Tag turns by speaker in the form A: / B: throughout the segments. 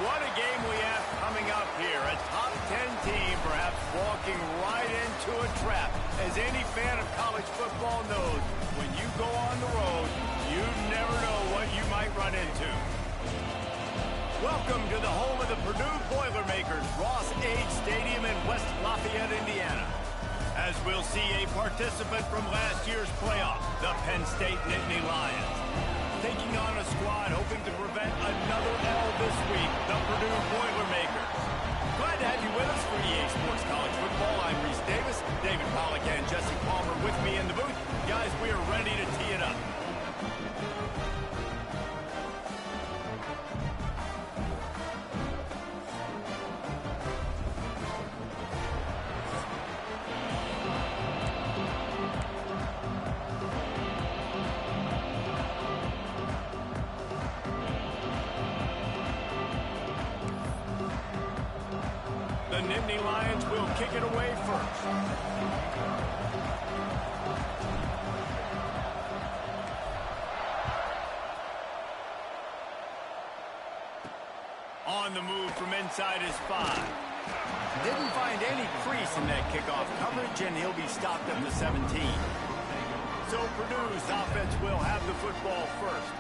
A: What a game we have coming up here. A top 10 team perhaps walking right into a trap. As any fan of college football knows, when you go on the road, you never know what you might run into. Welcome to the home of the Purdue Boilermakers, Ross Age Stadium in West Lafayette, Indiana. As we'll see a participant from last year's playoff, the Penn State Nittany Lions. Taking on a squad hoping to prevent another L this week, the Purdue Boilermakers. Glad to have you with us for EA Sports College Football. I'm Reese Davis, David Pollack and Jesse Palmer with me in the booth. Guys, we are ready to tee it up. The Nittany Lions will kick it away first. On the move from inside his 5. Didn't find any crease in that kickoff coverage, and he'll be stopped at the 17. So Purdue's offense will have the football first.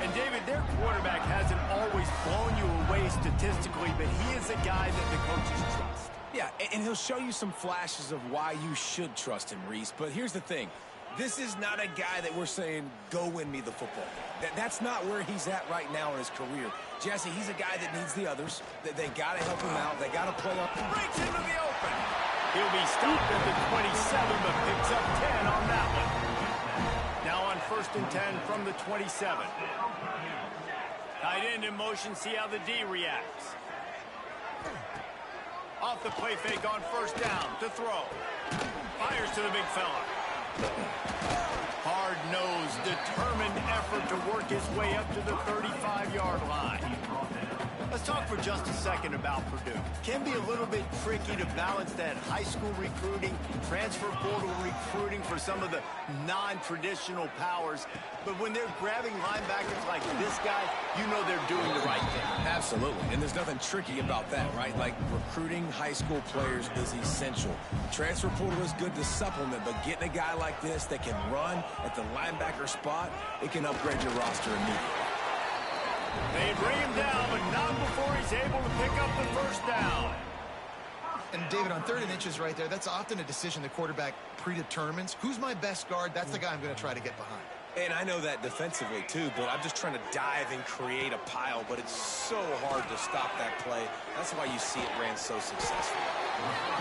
A: And, David, their quarterback hasn't always blown you away statistically, but he is a guy that the coaches trust.
B: Yeah, and he'll show you some flashes of why you should trust him, Reese. But here's the thing. This is not a guy that we're saying, go win me the football game. That's not where he's at right now in his career. Jesse, he's a guy that needs the others. They got to help him out. They got to play up.
A: Breaks into the open. He'll be stopped at the 27, but picks up 10 on that one. Now on 1st and 10 from the 27. Tight end in motion, see how the D reacts. Off the play fake on 1st down to throw. Fires to the big fella. Hard-nosed, determined effort to work his way up to the 35-yard line. Let's talk for just a second about Purdue. Can be a little bit tricky to balance that high school recruiting, transfer portal recruiting for some of the non-traditional powers. But when they're grabbing linebackers like this guy, you know they're doing the right thing.
B: Absolutely, and there's nothing tricky about that, right? Like, recruiting high school players is essential. Transfer portal is good to supplement, but getting a guy like this that can run at the linebacker spot, it can upgrade your roster immediately.
A: They bring him down, but not before he's able to pick up the 1st down.
C: And, David, on 3rd and inches right there, that's often a decision the quarterback predetermines. Who's my best guard? That's the guy I'm going to try to get behind.
B: And I know that defensively, too, but I'm just trying to dive and create a pile, but it's so hard to stop that play. That's why you see it ran so successfully.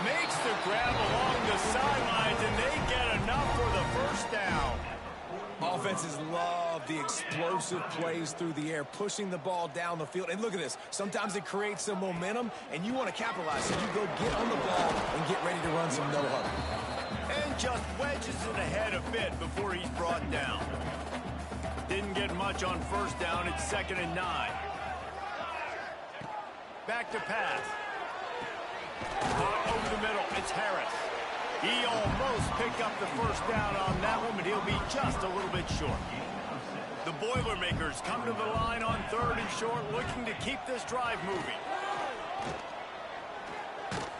A: Makes the grab along the sidelines, and they get enough for the 1st down.
B: Offenses love the explosive plays through the air, pushing the ball down the field. And look at this. Sometimes it creates some momentum, and you want to capitalize. So you go get on the ball and get ready to run some no-huddle.
A: And just wedges it ahead a bit before he's brought down. Didn't get much on 1st down. It's 2nd and 9. Back to pass. Caught over the middle. It's Harris. He almost picked up the 1st down on that one, but he'll be just a little bit short. The Boilermakers come to the line on 3rd and short, looking to keep this drive moving.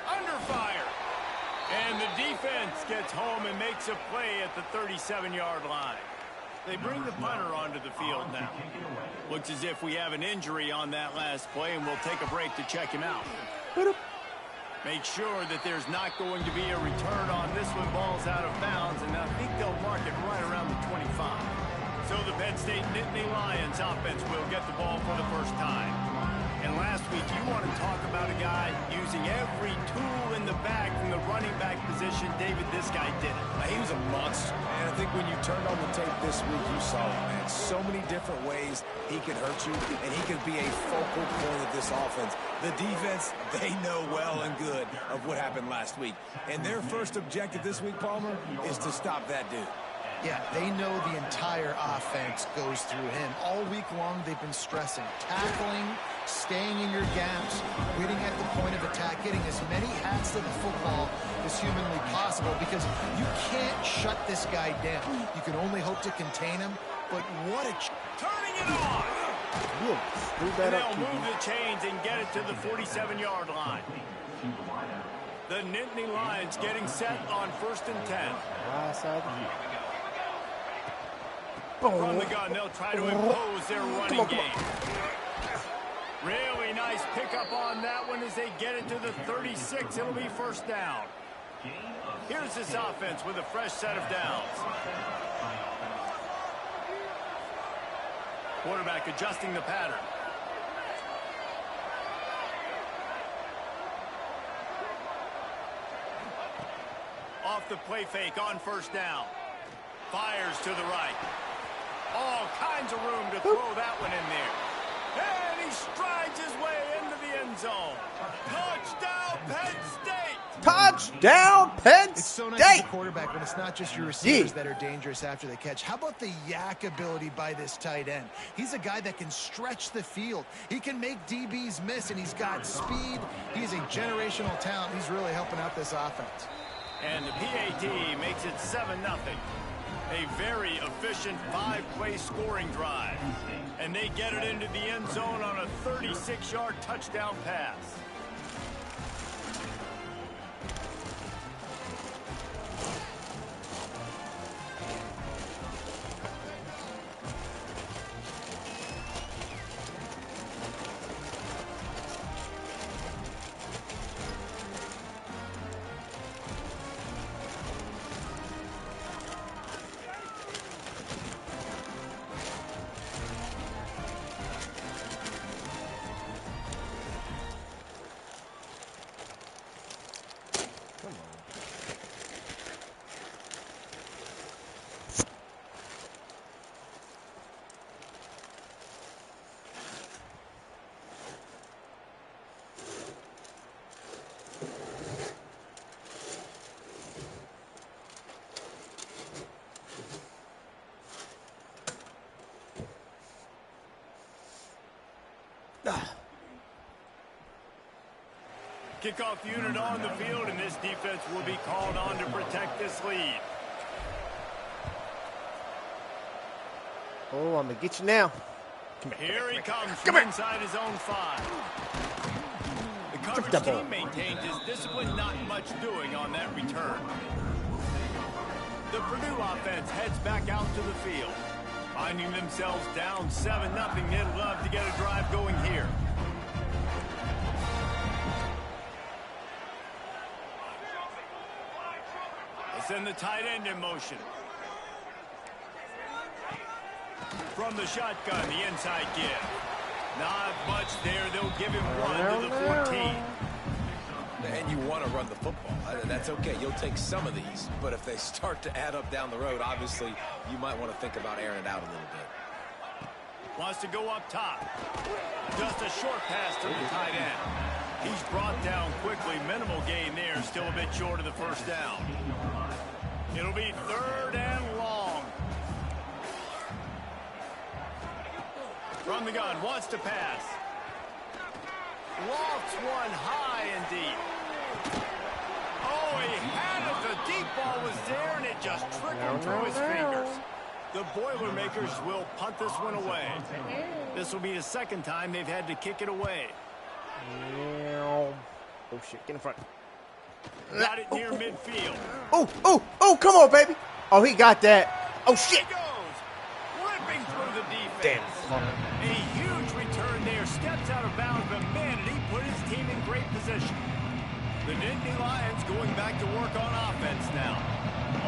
A: Under fire. And the defense gets home and makes a play at the 37-yard line. They bring the punter onto the field now. Looks as if we have an injury on that last play, and we'll take a break to check him out. Make sure that there's not going to be a return on this one. Ball's out of bounds, and I think they'll mark it right around the 25. So the Penn State Nittany Lions offense will get the ball for the 1st time. And last week, you want to talk about a guy using every tool in the bag from the running back position. David, this guy did it.
B: He was a monster. And I think when you turned on the tape this week, you saw it, man. So many different ways he could hurt you, and he could be a focal point of this offense. The defense, they know well and good of what happened last week. And their first objective this week, Palmer, is to stop that dude.
C: Yeah, they know the entire offense goes through him. All week long, they've been stressing tackling, staying in your gaps, waiting at the point of attack, getting as many hats to the football as humanly possible, because you can't shut this guy down. You can only hope to contain him, but what a...
A: Turning it on! And they'll move the chains and get it to the 47-yard line. The Nittany Lions getting set on 1st and 10. From the gun, they'll try to impose their running game. Really nice pickup on that one as they get it to the 36. It'll be 1st down. Here's this offense with a fresh set of downs. Quarterback adjusting the pattern. Off the play fake on 1st down. Fires to the right. All kinds of room to throw that one in there. And he strides his way into the end zone. Touchdown, Penn State!
D: Touchdown, Penn State!
C: It's so nice as a quarterback when it's not just your receivers that are dangerous after the catch. How about the yak ability by this tight end? He's a guy that can stretch the field. He can make DBs miss, and he's got speed. He's a generational talent. He's really helping out this offense.
A: And the PAT makes it 7-0. A very efficient 5-play scoring drive. And they get it into the end zone on a 36-yard touchdown pass. Kickoff unit on the field, and this defense will be called on to protect this lead.
D: Oh, I'm going to get you now.
A: Here he comes from inside his own 5. The coverage team maintains his discipline, not much doing on that return. The Purdue offense heads back out to the field. Finding themselves down 7-0, they'd love to get a drive going here. Send the tight end in motion. From the shotgun, the inside give. Not much there. They'll give him 1 to the 14.
B: And you want to run the football. That's okay. You'll take some of these. But if they start to add up down the road, obviously, you might want to think about airing it out a little bit.
A: Wants to go up top. Just a short pass to the tight end. He's brought down quickly. Minimal gain there. Still a bit short of the 1st down. It'll be 3rd and long. From the gun, wants to pass. Lofts one high and deep. Oh, he had it. The deep ball was there, and it just trickled through his fingers. The Boilermakers will punt this one away. This will be the 2nd time they've had to kick it away.
D: Oh, shit. Get in front.
A: Got it near midfield.
D: Oh, come on, baby. Oh, he got that. Oh, shit.
A: He goes, ripping through the defense.
D: Damn.
A: A huge return there. Steps out of bounds, but man, did he put his team in great position. The Nittany Lions going back to work on offense now.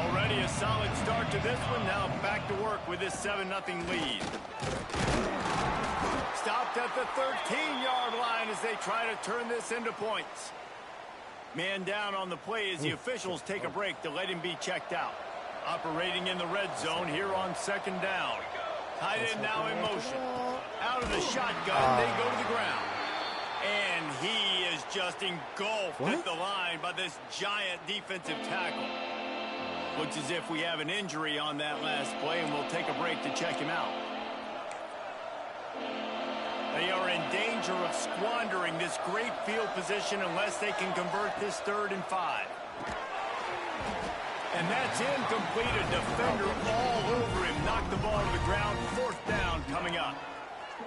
A: Already a solid start to this one. Now back to work with this 7-0 lead. Stopped at the 13-yard line as they try to turn this into points. Man down on the play as the officials take a break to let him be checked out. Operating in the red zone here on 2nd down. Tight end now in motion. Out of the shotgun, they go to the ground. And he is just engulfed at the line by this giant defensive tackle. Looks as if we have an injury on that last play, and we'll take a break to check him out. They are in danger of squandering this great field position unless they can convert this 3rd and 5. And that's incomplete. A defender all over him. Knocked the ball to the ground. 4th down coming up.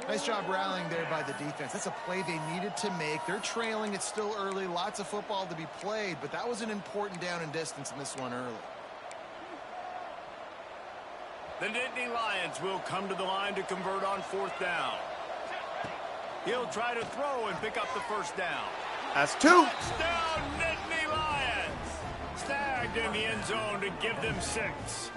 C: Nice Nice job rallying there by the defense. That's a play they needed to make. They're trailing. It's still early. Lots of football to be played, but that was an important down and distance in this one early.
A: The Nittany Lions will come to the line to convert on 4th down. He'll try to throw and pick up the first down.
D: That's 2.
A: Touchdown, Nittany Lions! Snagged in the end zone to give them 6.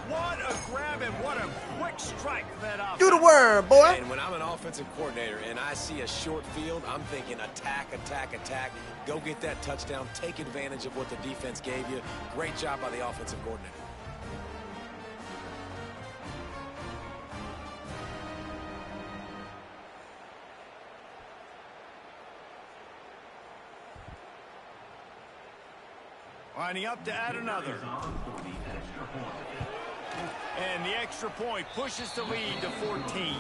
A: What a grab and what a quick strike that offense.
D: Do the worm, boy.
B: And when I'm an offensive coordinator and I see a short field, I'm thinking attack, attack, attack. Go get that touchdown. Take advantage of what the defense gave you. Great job by the offensive coordinator.
A: Lining up to add another. And the extra point pushes the lead to 14.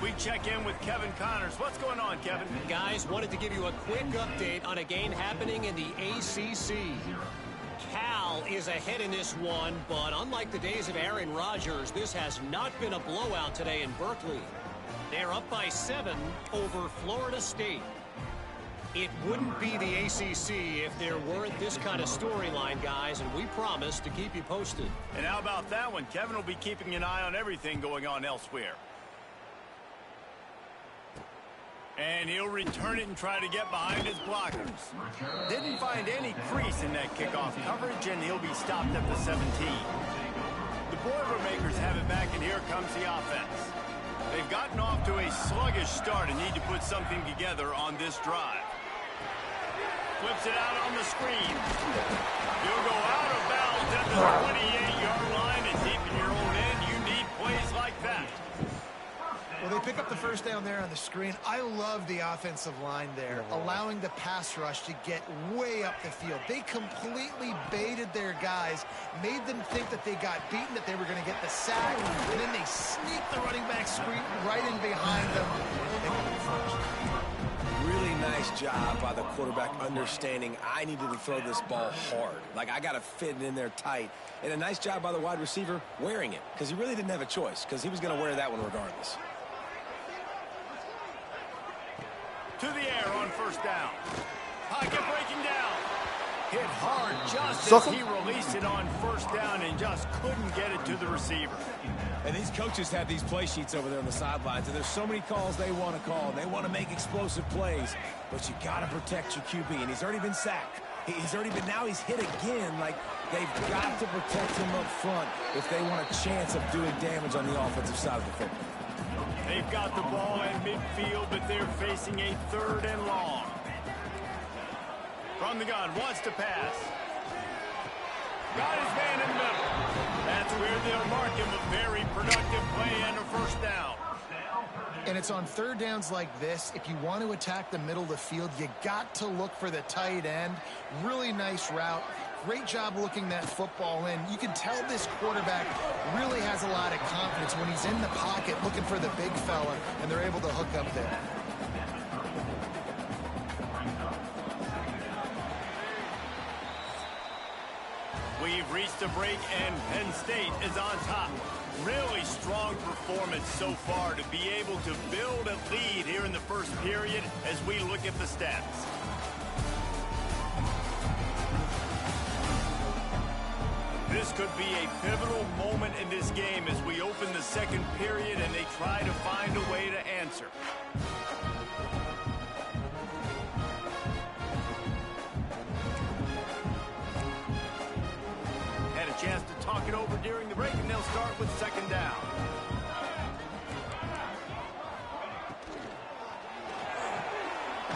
A: We check in with Kevin Connors. What's going on, Kevin?
E: Guys, wanted to give you a quick update on a game happening in the ACC. Cal is ahead in this one, but unlike the days of Aaron Rodgers, this has not been a blowout today in Berkeley. They're up by 7 over Florida State. It wouldn't be the ACC if there weren't this kind of storyline, guys, and we promise to keep you posted.
A: And how about that one? Kevin will be keeping an eye on everything going on elsewhere. And he'll return it and try to get behind his blockers. Didn't find any crease in that kickoff coverage, and he'll be stopped at the 17. The Boilermakers have it back, and here comes the offense. They've gotten off to a sluggish start and need to put something together on this drive. Flips it out on the screen. You'll go out of bounds at the 28-yard line, and deep in your own end, you need plays like that.
C: Well, they pick up the first down there on the screen. I love the offensive line there, allowing the pass rush to get way up the field. They completely baited their guys, made them think that they got beaten, that they were going to get the sack, and then they sneak the running back screen right in behind them and pick up the first.
B: Really nice job by the quarterback understanding I needed to throw this ball hard. Like, I got to fit it in there tight. And a nice job by the wide receiver wearing it, because he really didn't have a choice, because he was going to wear that one regardless.
A: To the air on first down. Pocket breaking down. Hit hard just as he released it on first down and just couldn't get it to the receiver.
B: And these coaches have these play sheets over there on the sidelines, and there's so many calls they want to call. They want to make explosive plays, but you got to protect your QB, and he's already been sacked. Now he's hit again. Like, they've got to protect him up front if they want a chance of doing damage on the offensive side of the football.
A: They've got the ball in midfield, but they're facing a 3rd and long. From the gun, wants to pass. Got his man in the middle. That's where they'll mark him a very productive play and a first down.
C: And it's on 3rd downs like this. If you want to attack the middle of the field, you got to look for the tight end. Really nice route. Great job looking that football in. You can tell this quarterback really has a lot of confidence when he's in the pocket looking for the big fella, and they're able to hook up there.
A: We've reached a break, and Penn State is on top. Really strong performance so far to be able to build a lead here in the first period as we look at the stats. This could be a pivotal moment in this game as we open the second period and they try to find a way to answer. Had a chance to talk it over during the break, and they'll start with 2nd down.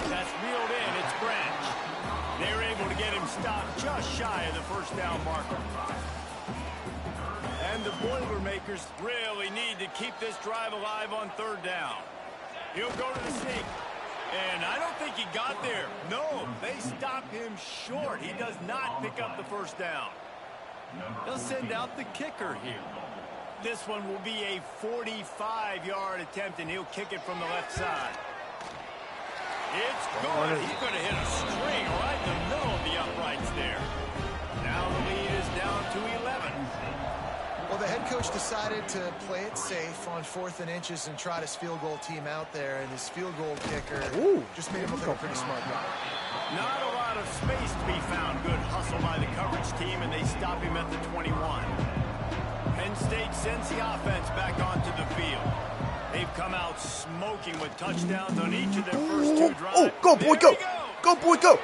A: That's reeled in. It's Branch. They're able to get him stopped just shy of the first down marker. And the Boilermakers really need to keep this drive alive on 3rd down. He'll go to the sneak. And I don't think he got there. No, they stop him short. He does not pick up the first down. They'll send out the kicker here. This one will be a 45-yard attempt, and he'll kick it from the left side. It's good. He's going to hit a string right in the middle of the uprights there. Now the lead is down to 11.
C: Well, the head head coach decided to play it safe on 4th and inches and trot his field goal team out there, and his field goal kicker just made him look like a pretty smart guy.
A: Not a lot of space to be found. Good hustle by the coverage team, and they stop him at the 21. Penn State sends the offense back onto the field. They've come out smoking with touchdowns on each of their first 2 drives.
D: Oh, go, boy, go. Go, boy, go.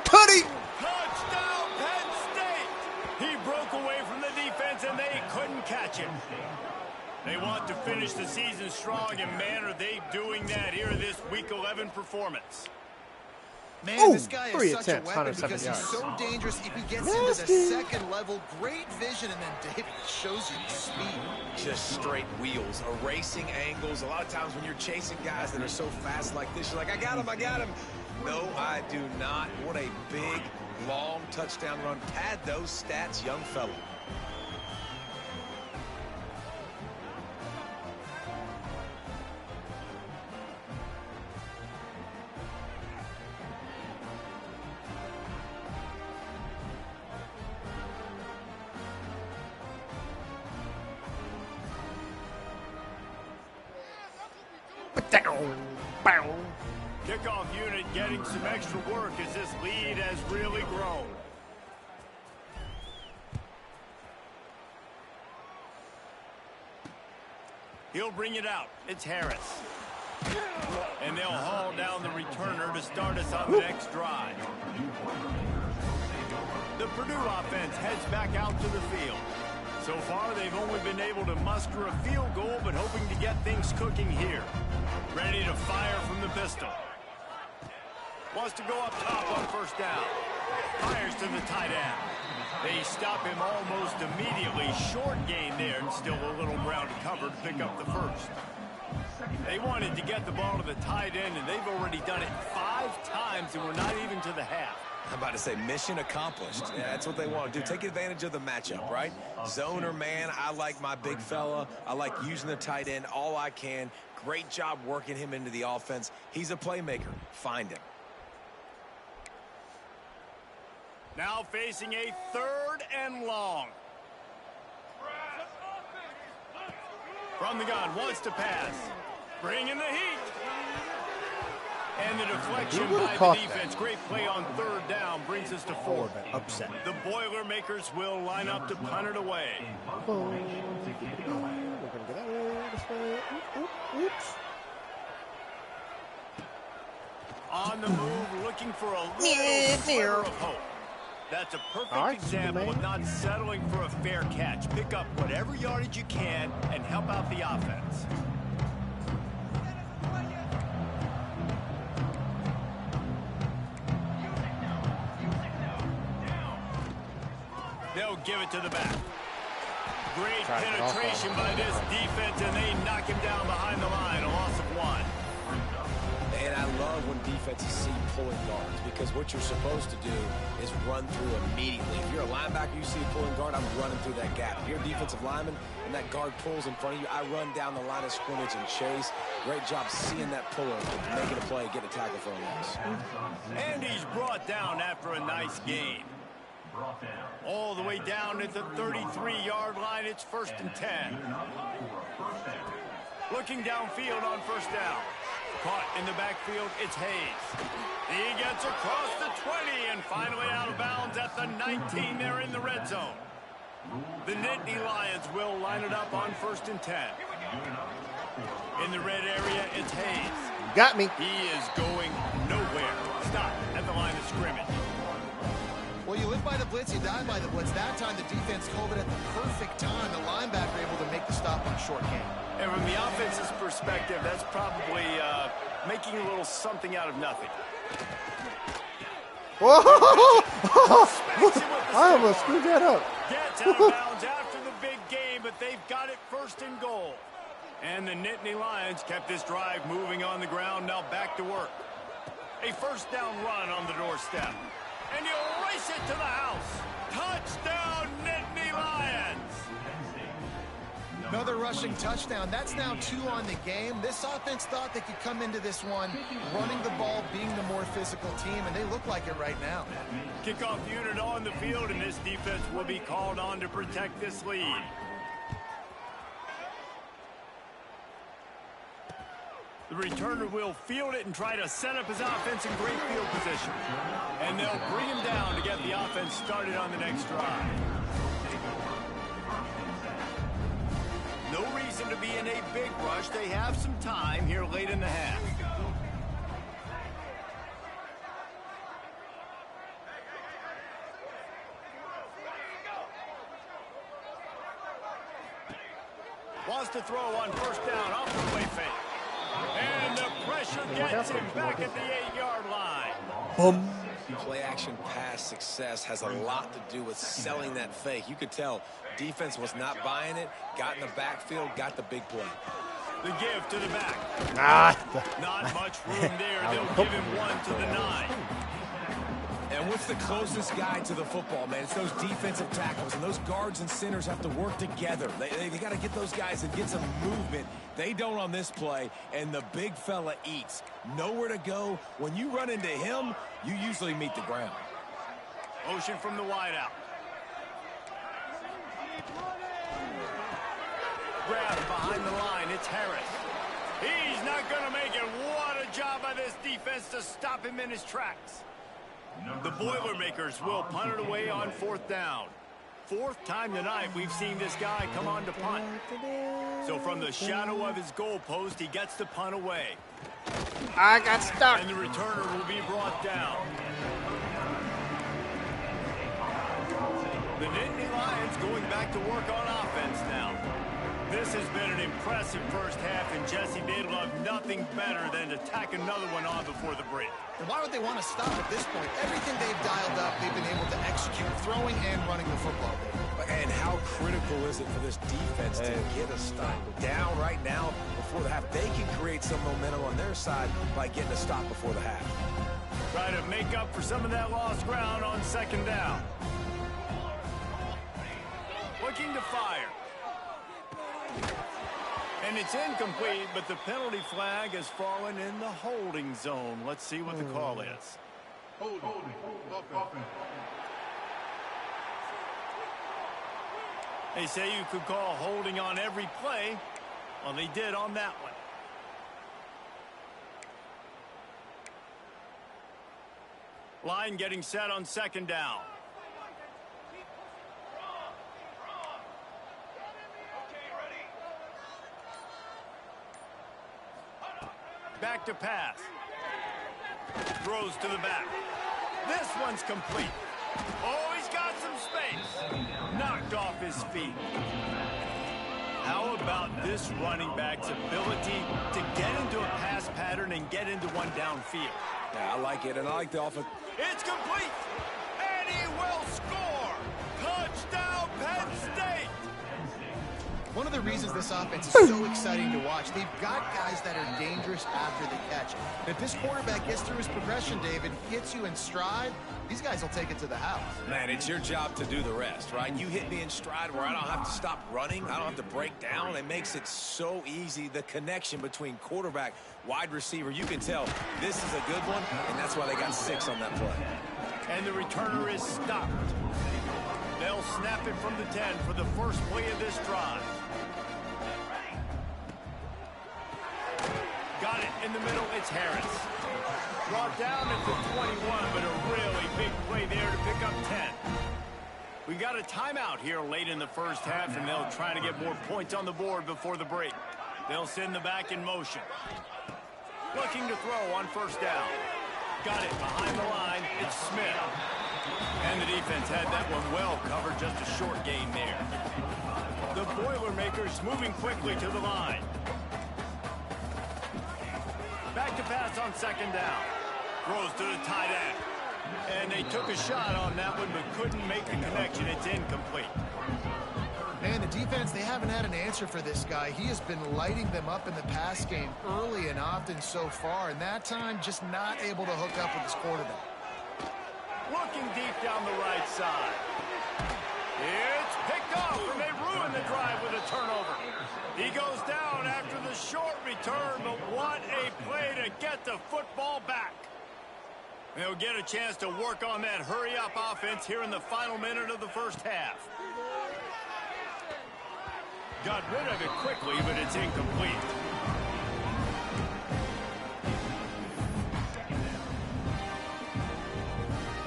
D: Tutty.
A: Touchdown, Penn State. He broke away from the defense, and they couldn't catch him. They want to finish the season strong, and man, are they doing that here in this Week 11 performance.
C: Man, this guy is
D: 3
C: such a
D: attempts,
C: weapon
D: 107
C: because
D: yards.
C: he's so dangerous. If he gets into the second level, great vision, and then David shows you the speed.
B: Just straight wheels, erasing angles. A lot of times when you're chasing guys that are so fast like this, you're like, I got him, I got him. No, I do not. What a big, long touchdown run. Pad those stats, young fella.
A: Kickoff unit getting some extra work as this lead has really grown. He'll bring it out. It's Harris. And they'll haul down the returner to start us on the next drive. The Purdue offense heads back out to the field. So far, they've only been able to muster a field goal, but hoping to get things cooking here. Ready to fire from the pistol. Wants to go up top on first down. Fires to the tight end. They stop him almost immediately. Short gain there, and still a little ground to cover to pick up the first. They wanted to get the ball to the tight end, and they've already done it 5 times, and we're not even to the half.
B: I'm about to say mission accomplished. Yeah, that's what they want to do. Take advantage of the matchup, right? Zone or man, I like my big fella. I like using the tight end all I can. Great job working him into the offense. He's a playmaker. Find him.
A: Now facing a 3rd and long. From the gun, wants to pass. Bringing the heat. And the deflection by the defense. Great play on 3rd down brings us to 4.
D: Upset.
A: The Boilermakers will line up to punt it away.
D: We're going to get that way, this way. Oops.
A: On the move, looking for a little sliver of hope. That's a perfect example of not settling for a fair catch. Pick up whatever yardage you can and help out the offense. They'll give it to the back. Great penetration by this defense, and they knock him down behind the line. A loss of 1.
B: And I love when defenses see pulling guards, because what you're supposed to do is run through immediately. If you're a linebacker, you see a pulling guard, I'm running through that gap. If you're a defensive lineman and that guard pulls in front of you, I run down the line of scrimmage and chase. Great job seeing that puller, making a play, getting a tackle for a loss.
A: And he's brought down after a nice gain. All the way down at the 33-yard line, it's 1st and 10. Looking downfield on first down. Caught in the backfield, it's Hayes. He gets across the 20 and finally out of bounds at the 19 there in the red zone. The Nittany Lions will line it up on 1st and 10. In the red area, it's Hayes.
D: You got me.
A: He is going nowhere. Stop at the line of scrimmage.
C: Well, you live by the blitz, you die by the blitz. That time, the defense called it at the perfect time. The linebacker able to make the stop on short game.
A: And from the offense's perspective, that's probably making a little something out of nothing.
D: Whoa! I almost screwed that up.
A: Gets out of bounds after the big game, but they've got it 1st and goal. And the Nittany Lions kept this drive moving on the ground, now back to work. A 1st down run on the doorstep. And you race it to the house. Touchdown, Nittany Lions!
C: Another rushing touchdown. That's now 2 on the game. This offense thought they could come into this one running the ball, being the more physical team, and they look like it right now.
A: Kickoff unit on the field, and this defense will be called on to protect this lead. The returner will field it and try to set up his offense in great field position. And they'll bring him down to get the offense started on the next drive. No reason to be in a big rush. They have some time here late in the half. Wants to throw on first down off the way fake. And the pressure gets him back at the 8-yard line.
B: Boom. Play action pass success has a lot to do with selling that fake. You could tell defense was not buying it, got in the backfield, got the big play.
A: The give to the back.
D: Ah.
A: Not much room there. They'll give him one to the 9.
B: And what's the closest guy to the football, man? It's those defensive tackles, and those guards and centers have to work together. They got to get those guys and get some movement. They don't on this play, and the big fella eats. Nowhere to go. When you run into him, you usually meet the ground.
A: Motion from the wideout. Grab behind the line. It's Harris. He's not going to make it. What a job by this defense to stop him in his tracks. The Boilermakers will punt it away on 4th down. 4th time tonight we've seen this guy come on to punt. So from the shadow of his goalpost, he gets the punt away.
D: I got stuck.
A: And the returner will be brought down. The Nittany Lions going back to work on offense now. This has been an impressive first half, and Jesse, they'd love nothing better than to tack another one on before the break.
C: And why would they want to stop at this point? Everything they've dialed up, they've been able to execute, throwing and running the football.
B: And how critical is it for this defense to get a stop down right now before the half? They can create some momentum on their side by getting a stop before the half.
A: Try to make up for some of that lost ground on 2nd down. Looking to fire. And it's incomplete, but the penalty flag has fallen in the holding zone. Let's see what the call is.
F: Holding.
A: They say you could call holding on every play. Well, they did on that one. Line getting set on 2nd down. Back to pass. Throws to the back. This one's complete. Oh, he's got some space. Knocked off his feet. How about this running back's ability to get into a pass pattern and get into one downfield?
B: Yeah, I like it, and I like the offense.
A: It's complete. And he will score. Touchdown, Penn State.
C: One of the reasons this offense is so exciting to watch, they've got guys that are dangerous after the catch. If this quarterback gets through his progression, David, hits you in stride, these guys will take it to the house.
B: Man, it's your job to do the rest, right? You hit me in stride where I don't have to stop running. I don't have to break down. It makes it so easy, the connection between quarterback, wide receiver. You can tell this is a good one, and that's why they got 6 on that play.
A: And the returner is stopped. They'll snap it from the 10 for the first play of this drive. Got it in the middle. It's Harris. Brought down at the 21, but a really big play there to pick up 10. We got a timeout here late in the first half, and they'll try to get more points on the board before the break. They'll send the back in motion. Looking to throw on 1st down. Got it behind the line. It's Smith. And the defense had that one well covered, just a short gain there. The Boilermakers moving quickly to the line. Back to pass on 2nd down. Throws to the tight end. And they took a shot on that one, but couldn't make the connection. It's incomplete.
C: Man, the defense, they haven't had an answer for this guy. He has been lighting them up in the pass game early and often so far, and that time just not able to hook up with his quarterback.
A: Looking deep down the right side. It's picked off, and they ruin the drive with a turnover. He goes down after the short return, but what a play to get the football back. They'll get a chance to work on that hurry-up offense here in the final minute of the first half. Got rid of it quickly, but it's incomplete.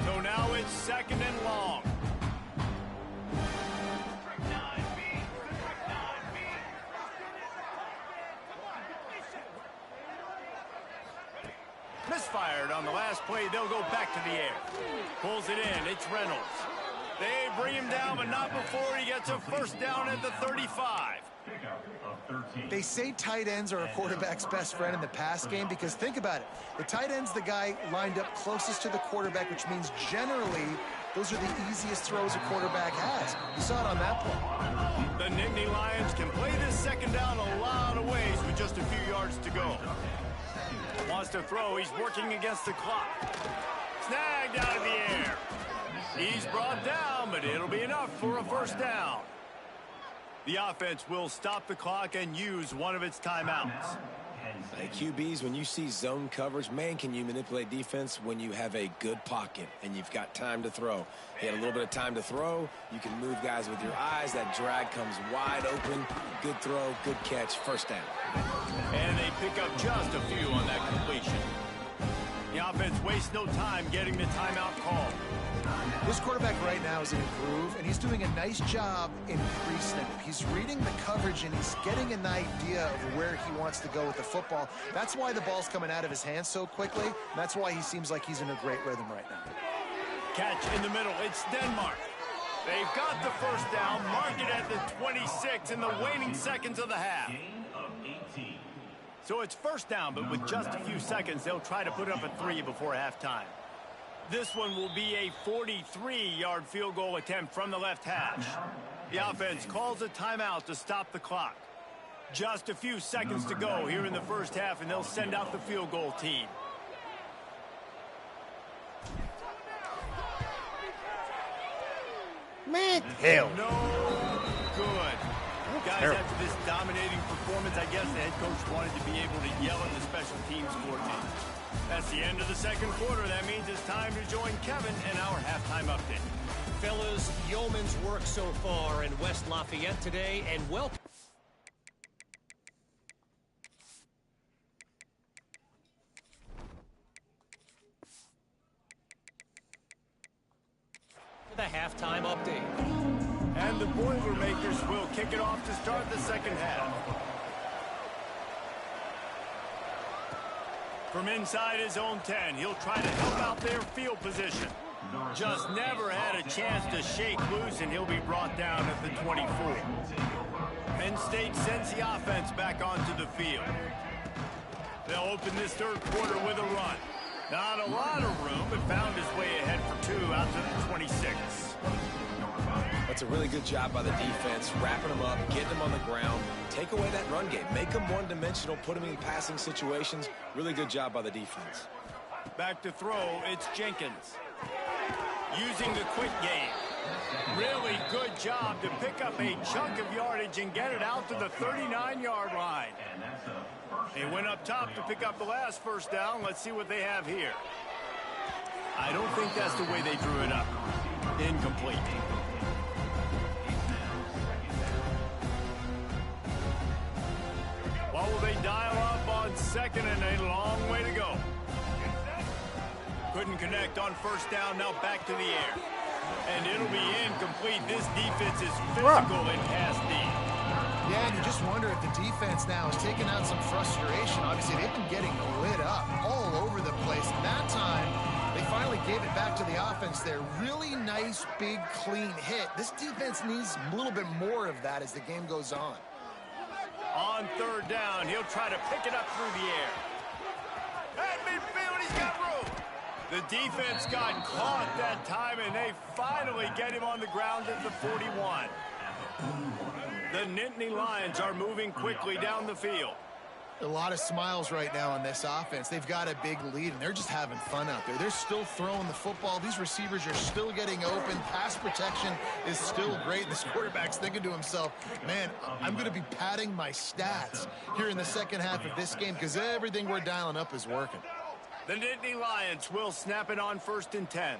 A: So now it's second and long. Misfired on the last play. They'll go back to the air. Pulls it in. It's Reynolds. They bring him down, but not before he gets a first down at the 35.
C: They say tight ends are a quarterback's best friend in the pass game because think about it. The tight end's the guy lined up closest to the quarterback, which means generally those are the easiest throws a quarterback has. You saw it on that play.
A: The Nittany Lions can play this second down a lot of ways with just a few yards to go. Wants to throw. He's working against the clock. Snagged out of the air. He's brought down, but it'll be enough for a first down. The offense will stop the clock and use one of its timeouts.
B: Hey, QBs, when you see zone coverage, man, can you manipulate defense when you have a good pocket and you've got time to throw. He had a little bit of time to throw. You can move guys with your eyes. That drag comes wide open. Good throw, good catch, first down.
A: And they pick up just a few on that completion. The offense wastes no time getting the timeout call.
C: This quarterback right now is in a groove, and he's doing a nice job in pre-snap. He's reading the coverage, and he's getting an idea of where he wants to go with the football. That's why the ball's coming out of his hands so quickly, and that's why he seems like he's in a great rhythm right now.
A: Catch in the middle. It's Denmark. They've got the first down. Mark it at the 26 in the waning seconds of the half. So it's first down, but with just a few seconds, they'll try to put up a 3 before halftime. This one will be a 43-yard field goal attempt from the left hash. The offense calls a timeout to stop the clock. Just a few seconds to go here in the first half, and they'll send out the field goal team.
D: Man, hell.
A: No good. Guys,
D: terrible.
A: after this dominating performance, I guess the head coach wanted to be able to yell at the special teams coordinator. That's the end of the second quarter. That means it's time to join Kevin in our halftime update.
E: Fellas, yeoman's work so far in West Lafayette today, and welcome to the halftime update.
A: And the Boilermakers will kick it off to start the second half. From inside his own 10, he'll try to help out their field position. Just never had a chance to shake loose, and he'll be brought down at the 24. Penn State sends the offense back onto the field. They'll open this third quarter with a run. Not a lot of room, but found his way ahead for 2 out to the 26.
B: That's a really good job by the defense, wrapping them up, getting them on the ground, take away that run game, make them one-dimensional, put them in passing situations. Really good job by the defense.
A: Back to throw, it's Jenkins. Using the quick game. Really good job to pick up a chunk of yardage and get it out to the 39-yard line. They went up top to pick up the last first down. Let's see what they have here. I don't think that's the way they drew it up. Incomplete. What will they dial up on second, and a long way to go. Couldn't connect on first down, now back to the air. And it'll be incomplete. This defense is physical in pass deep.
C: Yeah, and you just wonder if the defense now is taking out some frustration. Obviously, they've been getting lit up all over the place. And that time, they finally gave it back to the offense there. Really nice, big, clean hit. This defense needs a little bit more of that as the game goes on.
A: On third down, he'll try to pick it up through the air. At midfield, he's got room. The defense got caught that time, and they finally get him on the ground at the 41. The Nittany Lions are moving quickly down the field.
C: A lot of smiles right now on this offense. They've got a big lead, and they're just having fun out there. They're still throwing the football. These receivers are still getting open. Pass protection is still great. This quarterback's thinking to himself, man, I'm going to be padding my stats here in the second half of this game because everything we're dialing up is working.
A: The Nittany Lions will snap it on 1st and 10.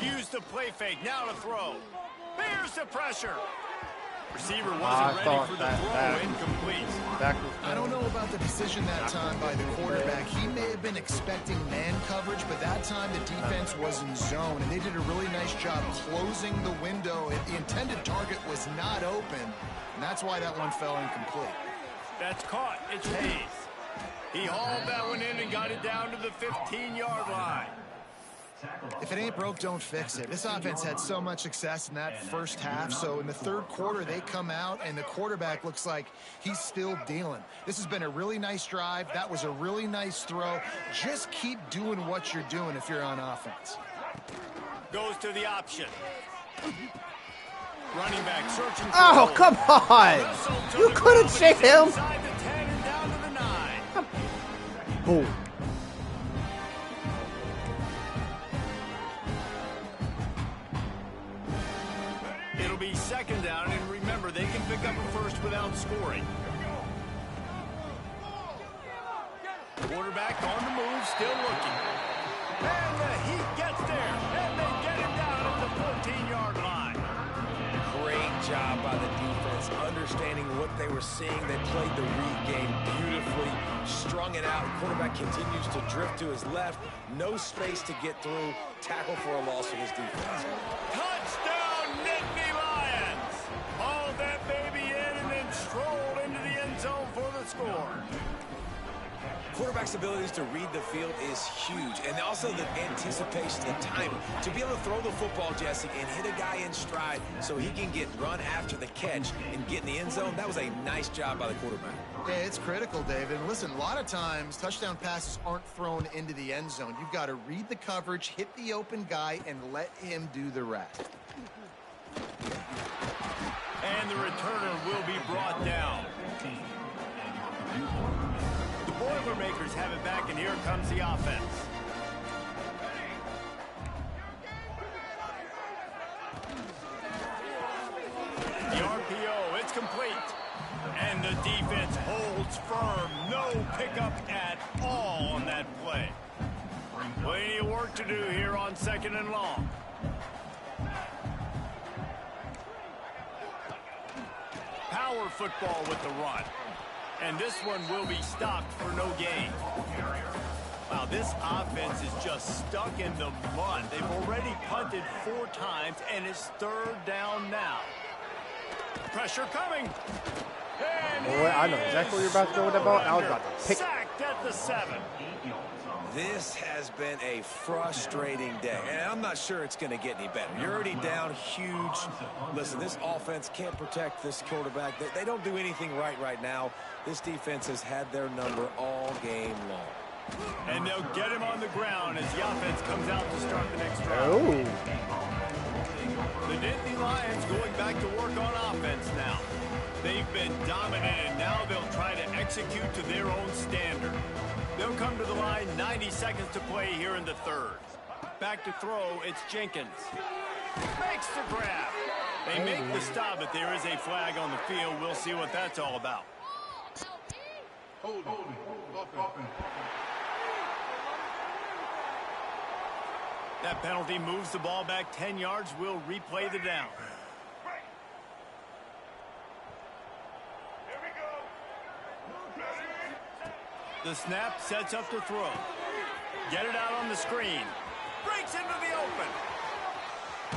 A: Use the play fake, now to throw. Here's the pressure. Receiver wasn't ready for the throw, incomplete.
C: I don't know about the decision that time by the quarterback. He may have been expecting man coverage, but that time the defense was in zone, and they did a really nice job closing the window. The intended target was not open, and that's why that one fell incomplete.
A: That's caught. It's Hayes. He hauled that one in and got it down to the 15-yard line.
C: If it ain't broke, don't fix it. This offense had so much success in that first half, so in the third quarter, they come out, and the quarterback looks like he's still dealing. This has been a really nice drive. That was a really nice throw. Just keep doing what you're doing if you're on offense.
A: Goes to the option. Running back searching for
D: Oh, come on! You couldn't shake him!
A: Inside the 10 and down to the 9.
D: Boom.
A: It'll be 2nd down, and remember, they can pick up a first without scoring. Quarterback on the move, still looking. And the Heat gets there, and they get him down at the 14-yard line.
B: Great job by the defense, understanding what they were seeing. They played the read game beautifully, strung it out. Quarterback continues to drift to his left. No space to get through. Tackle for a loss of his defense.
A: Touchdown, Nittany Lions! Hauled that baby in and then strolled into the end zone for the score.
B: Quarterback's abilities to read the field is huge, and also the anticipation, the timing. To be able to throw the football, Jesse, and hit a guy in stride so he can get run after the catch and get in the end zone, that was a nice job by the quarterback.
C: Yeah, it's critical, David. And listen, a lot of times touchdown passes aren't thrown into the end zone. You've got to read the coverage, hit the open guy, and let him do the rest.
A: And the returner will be brought down. The Boilermakers have it back, and here comes the offense. The RPO, it's complete. And the defense holds firm. No pickup at all on that play. Plenty of work to do here on 2nd and long. Power football with the run. And this one will be stopped for no gain. Wow, this offense is just stuck in the mud. They've already punted 4 times, and it's 3rd down now. Pressure coming.
D: Boy, I know exactly where you're about to go with that ball. I was about to pick.
A: Sacked at the 7.
B: This has been a frustrating day, and I'm not sure it's going to get any better. You're already down huge. Listen, this offense can't protect this quarterback. They don't do anything right now. This defense has had their number all game long.
A: And they'll get him on the ground as the offense comes out to start the next drive.
D: Oh.
A: The Nittany Lions going back to work on offense now. They've been dominant, and now they'll try to execute to their own standard. They'll come to the line, 90 seconds to play here in the 3rd. Back to throw, it's Jenkins. Makes the grab. They make the stop, but there is a flag on the field. We'll see what that's all about. That penalty moves the ball back 10 yards. We'll replay the down. The snap sets up to throw. Get it out on the screen. Breaks into the open.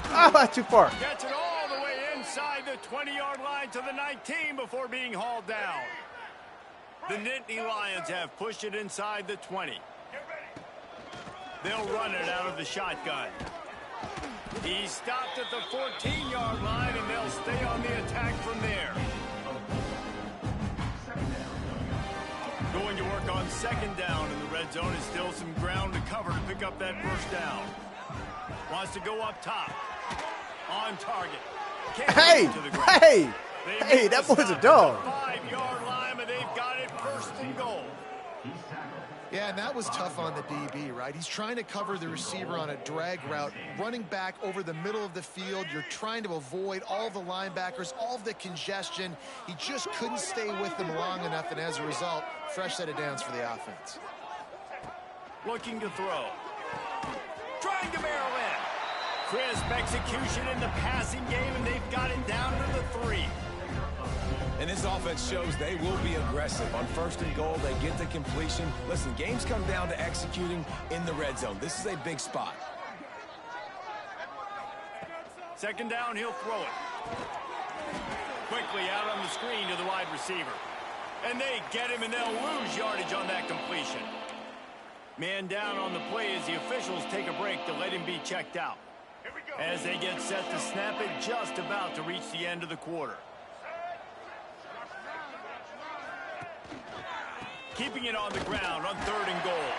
D: Ah, that's too far.
A: Gets it all the way inside the 20-yard line to the 19 before being hauled down. The Nittany Lions have pushed it inside the 20. They'll run it out of the shotgun. He stopped at the 14-yard line, and they'll stay on the attack from there. Going to work on 2nd down in the red zone. Is still some ground to cover to pick up that 1st down. Wants to go up top. On target.
D: Hey, hey, that boy's a dog.
A: 5-yard line, but they've got it first and goal.
C: Yeah, and that was tough on the DB, right? He's trying to cover the receiver on a drag route, running back over the middle of the field. You're trying to avoid all the linebackers, all of the congestion. He just couldn't stay with them long enough, and as a result, fresh set of downs for the offense.
A: Looking to throw. Trying to barrel in. Crisp execution in the passing game, and they've got it down to the 3.
B: And this offense shows they will be aggressive. On first and goal, they get the completion. Listen, games come down to executing in the red zone. This is a big spot.
A: Second down, he'll throw it. Quickly out on the screen to the wide receiver. And they get him, and they'll lose yardage on that completion. Man down on the play as the officials take a break to let him be checked out. As they get set to snap it, just about to reach the end of the quarter. Keeping it on the ground on third and goal.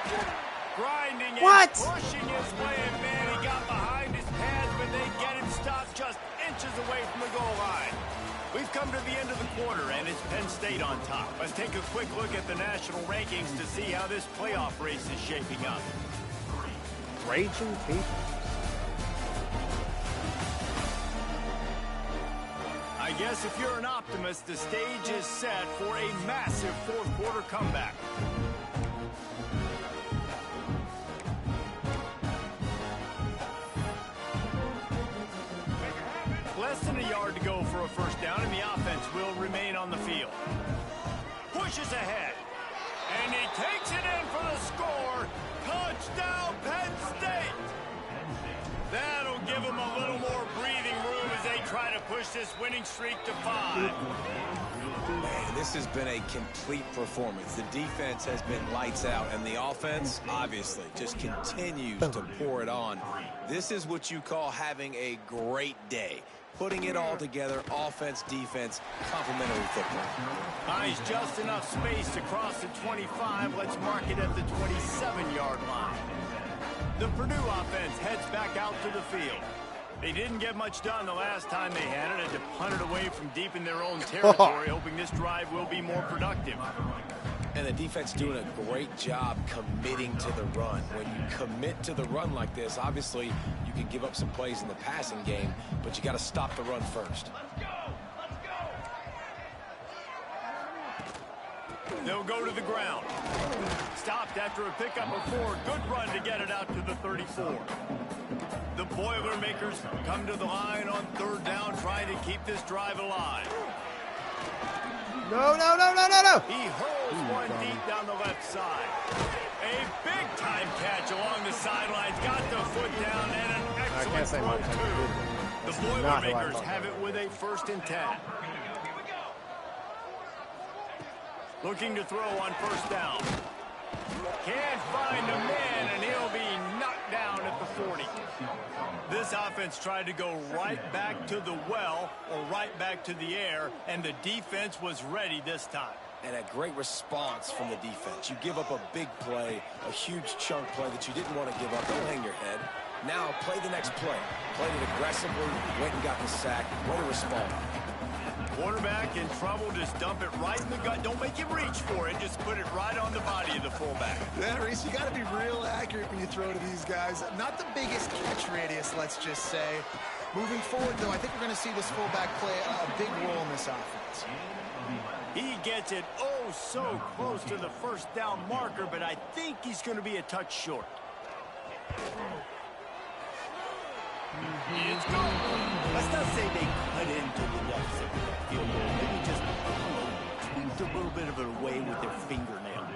A: Grinding and pushing his way, and man, he got behind his pads, but they get him stopped just inches away from the goal line. We've come to the end of the quarter, and it's Penn State on top. Let's take a quick look at the national rankings to see how this playoff race is shaping up.
D: Raging Tate.
A: I guess if you're an optimist, the stage is set for a massive fourth-quarter comeback. Less than a yard to go for a first down, and the offense will remain on the field. Pushes ahead, and he takes it in for the score. Touchdown, Penn State! That'll give them a little more breathing room as they try to push this winning streak to 5.
B: Man, this has been a complete performance. The defense has been lights out, and the offense, obviously, just continues to pour it on. This is what you call having a great day. Putting it all together, offense, defense, complementary football.
A: Buys just enough space to cross the 25. Let's mark it at the 27-yard line. The Purdue offense heads back out to the field. They didn't get much done the last time they had it. Had to punt it away from deep in their own territory, hoping this drive will be more productive.
B: And the defense doing a great job committing to the run. When you commit to the run like this, obviously you can give up some plays in the passing game, but you got to stop the run first.
A: They'll go to the ground. Stopped after a pickup of 4. Good run to get it out to the 34. The Boilermakers come to the line on third down, trying to keep this drive alive.
D: No.
A: He hurls one deep down the left side. A big-time catch along the sidelines. Got the foot down, and an excellent throw, too. The Boilermakers have it with a 1st and 10. Looking to throw on first down. Can't find a man, and he'll be knocked down at the 40. This offense tried to go right back to the well or right back to the air, and the defense was ready this time.
B: And a great response from the defense. You give up a big play, a huge chunk play that you didn't want to give up. Don't hang your head. Now play the next play. Played it aggressively, went and got the sack. Way to respond.
A: Quarterback in trouble, just dump it right in the gut. Don't make him reach for it. Just put it right on the body of the fullback.
C: Yeah, Reese, you got to be real accurate when you throw to these guys. Not the biggest catch radius, let's just say. Moving forward, though, I think we're going to see this fullback play a big role in this offense.
A: He gets it oh so close to the first down marker, but I think he's going to be a touch short. It's gone. Let's not say they cut into the left side of the field goal. Maybe just tweaked a little bit of it away with their fingernail.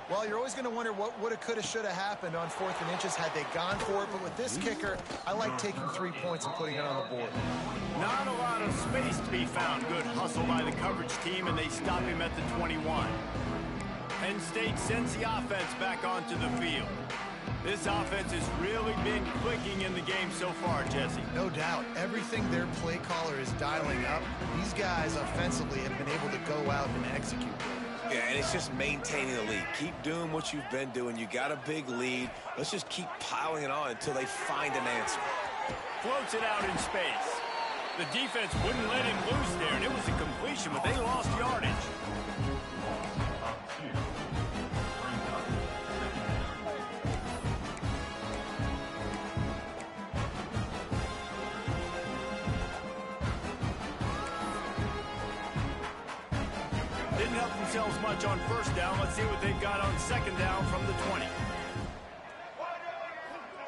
C: Well, you're always going to wonder what woulda, coulda, shoulda happened on 4th and inches had they gone for it. But with this kicker, I like taking 3 points and putting it on the board.
A: Not a lot of space to be found. Good hustle by the coverage team, and they stop him at the 21. Penn State sends the offense back onto the field. This offense has really been clicking in the game so far, Jesse.
C: No doubt. Everything their play caller is dialing up, these guys offensively have been able to go out and execute.
B: Yeah, and it's just maintaining the lead. Keep doing what you've been doing. You got a big lead. Let's just keep piling it on until they find an answer.
A: Floats it out in space. The defense wouldn't let him loose there, and it was a completion, but they lost yardage. Didn't help themselves much on first down. Let's see what they've got on second down from the 20.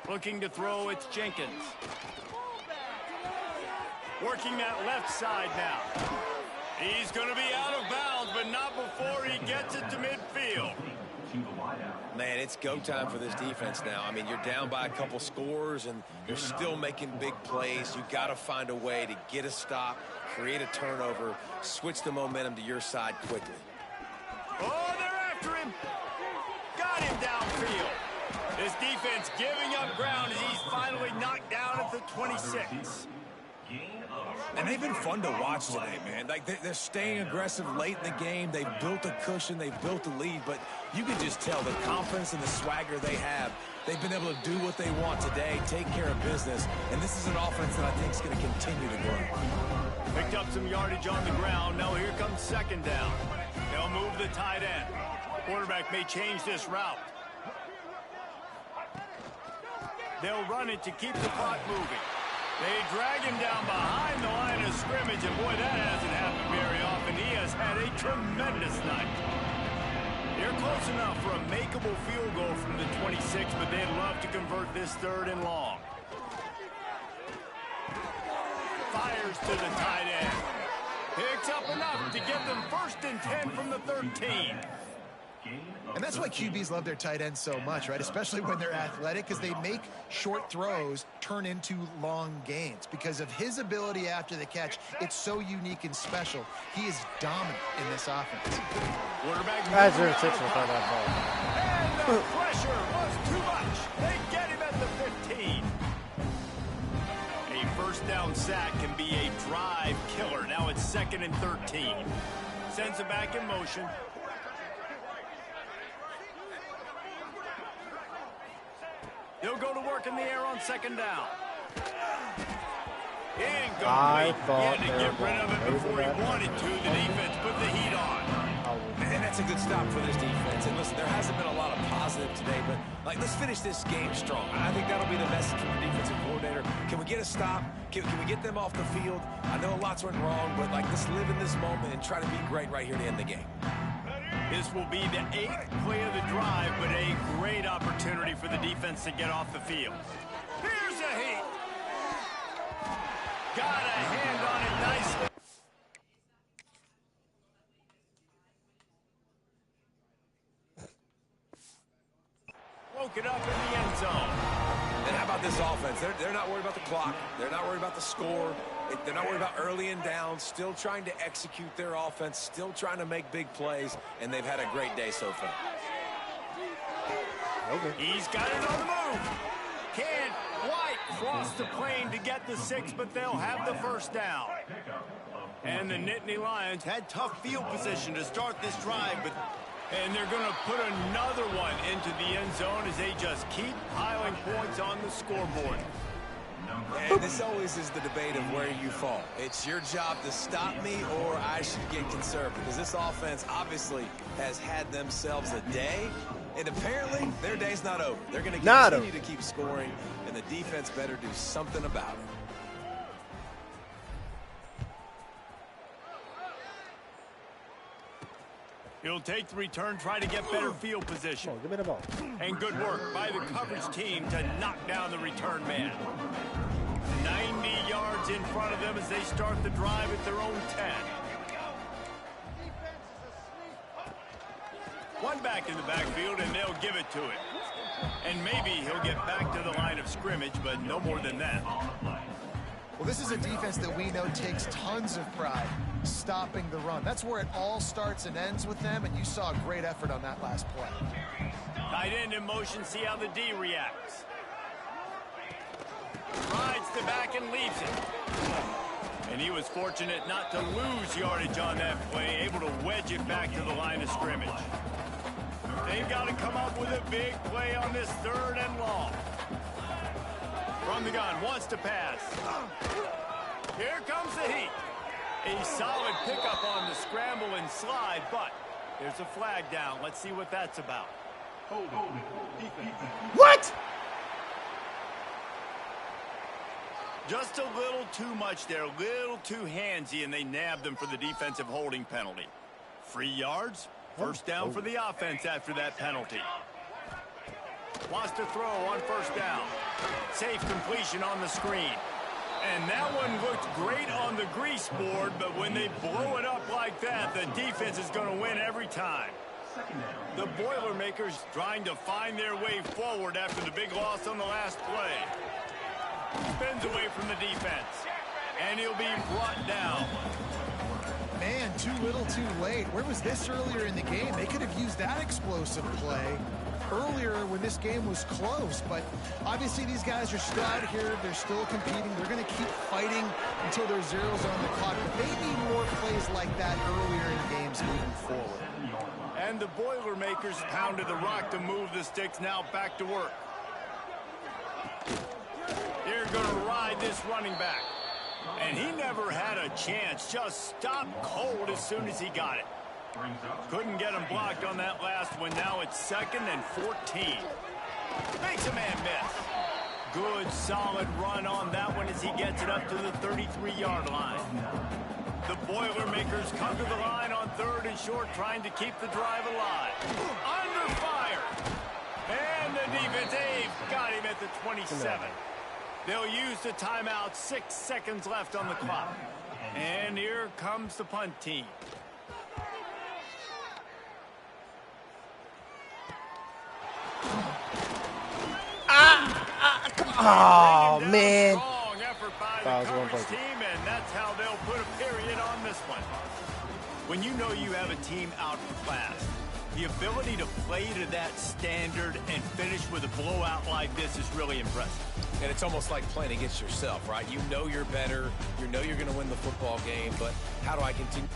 A: Looking to throw, it's Jenkins. Working that left side now. He's going to be out of bounds, but not before he gets it to midfield.
B: Man, it's go time for this defense now. I mean, you're down by a couple scores, and you're still making big plays. You got to find a way to get a stop, create a turnover, switch the momentum to your side quickly.
A: Oh, they're after him. Got him downfield. This defense giving up ground as he's finally knocked down at the 26.
B: And they've been fun to watch today, man. Like, they're staying aggressive late in the game. They've built a cushion. They've built a lead. But you can just tell the confidence and the swagger they have. They've been able to do what they want today, take care of business. And this is an offense that I think is going to continue to grow.
A: Picked up some yardage on the ground. Now here comes second down. They'll move the tight end. Quarterback may change this route. They'll run it to keep the clock moving. They drag him down behind the line of scrimmage, and boy, that hasn't happened very often. He has had a tremendous night. They're close enough for a makeable field goal from the 26, but they'd love to convert this third and long. Fires to the tight end. Picks up enough to get them 1st and 10 from the 13.
C: And that's why QBs love their tight ends so much, right? Especially when they're athletic, because they make short throws turn into long gains. Because of his ability after the catch, it's so unique and special. He is dominant in this offense.
D: yr3 will throw that ball.
A: And the pressure was too much. They get him at the 15. A first down sack can be a drive killer. Now it's 2nd and 13. Sends it back in motion. They'll go to work in the air on second down.
D: I
A: Incomplete.
D: thought
A: He had to get rid of it before he wanted to. The defense put the heat on.
B: Man, that's a good stop for this defense. And listen, there hasn't been a lot of positive today, but let's finish this game strong. I think that'll be the message from the defensive coordinator. Can we get a stop? Can we get them off the field? I know lots went wrong, but let's live in this moment and try to be great right here to end the game.
A: This will be the 8th play of the drive, but a great opportunity for the defense to get off the field. Here's a heat. Got a hand on it nicely. Woke it up in the end zone.
B: And how about this offense? They're not worried about the clock. They're not worried about the score. They're not worried about early and down. Still trying to execute their offense. Still trying to make big plays. And they've had a great day so far.
D: Okay.
A: He's got it on the move. Can't quite cross the plane to get the 6, but they'll have the first down. And the Nittany Lions had tough field position to start this drive, and they're going to put another one into the end zone as they just keep piling points on the scoreboard.
B: And this always is the debate of where you fall. It's your job to stop me, or I should get conservative. Because this offense obviously has had themselves a day, and apparently their day's not over. They're going to continue to keep scoring, and the defense better do something about it.
A: He'll take the return, try to get better field position.
D: Give me the ball.
A: And good work by the coverage team to knock down the return man. 90 yards in front of them as they start the drive at their own 10. One back in the backfield, and they'll give it to him. And maybe he'll get back to the line of scrimmage, but no more than that.
C: Well, this is a defense that we know takes tons of pride stopping the run. That's where it all starts and ends with them, and you saw a great effort on that last play.
A: Tight end in motion, see how the D reacts. Rides the back and leaves it. And he was fortunate not to lose yardage on that play, able to wedge it back to the line of scrimmage. They've got to come up with a big play on this 3rd and long. From the gun, wants to pass. Here comes the heat. A solid pickup on the scramble and slide, but there's a flag down. Let's see what that's about.
D: What?
A: Just a little too much there, a little too handsy, and they nabbed them for the defensive holding penalty. 3 yards, first down for the offense after that penalty. Wants to throw on first down. Safe completion on the screen. And that one looked great on the grease board, but when they blow it up like that, the defense is going to win every time. The Boilermakers trying to find their way forward after the big loss on the last play. Spins away from the defense, and he'll be brought down.
C: Man, too little, too late. Where was this earlier in the game? They could have used that explosive play earlier when this game was close, but obviously these guys are still out here. They're still competing. They're going to keep fighting until there's zeros on the clock, but they need more plays like that earlier in games moving forward.
A: And the Boilermakers pounded the rock to move the sticks. Now back to work. They're going to ride this running back. And he never had a chance. Just stopped cold as soon as he got it. Couldn't get him blocked on that last one. Now it's 2nd and 14. Makes a man miss. Good, solid run on that one as he gets it up to the 33-yard line. The Boilermakers come to the line on 3rd and short, trying to keep the drive alive. Under fire. And the defense, they've got him at the 27. They'll use the timeout. 6 seconds left on the clock. And here comes the punt team.
D: Oh, man.
A: Strong effort by the coverage team, and that's how they'll put a period on this one. When you know you have a team outclassed, the ability to play to that standard and finish with a blowout like this is really impressive.
B: And it's almost like playing against yourself, right? You know you're better. You know you're going to win the football game, but how do I continue?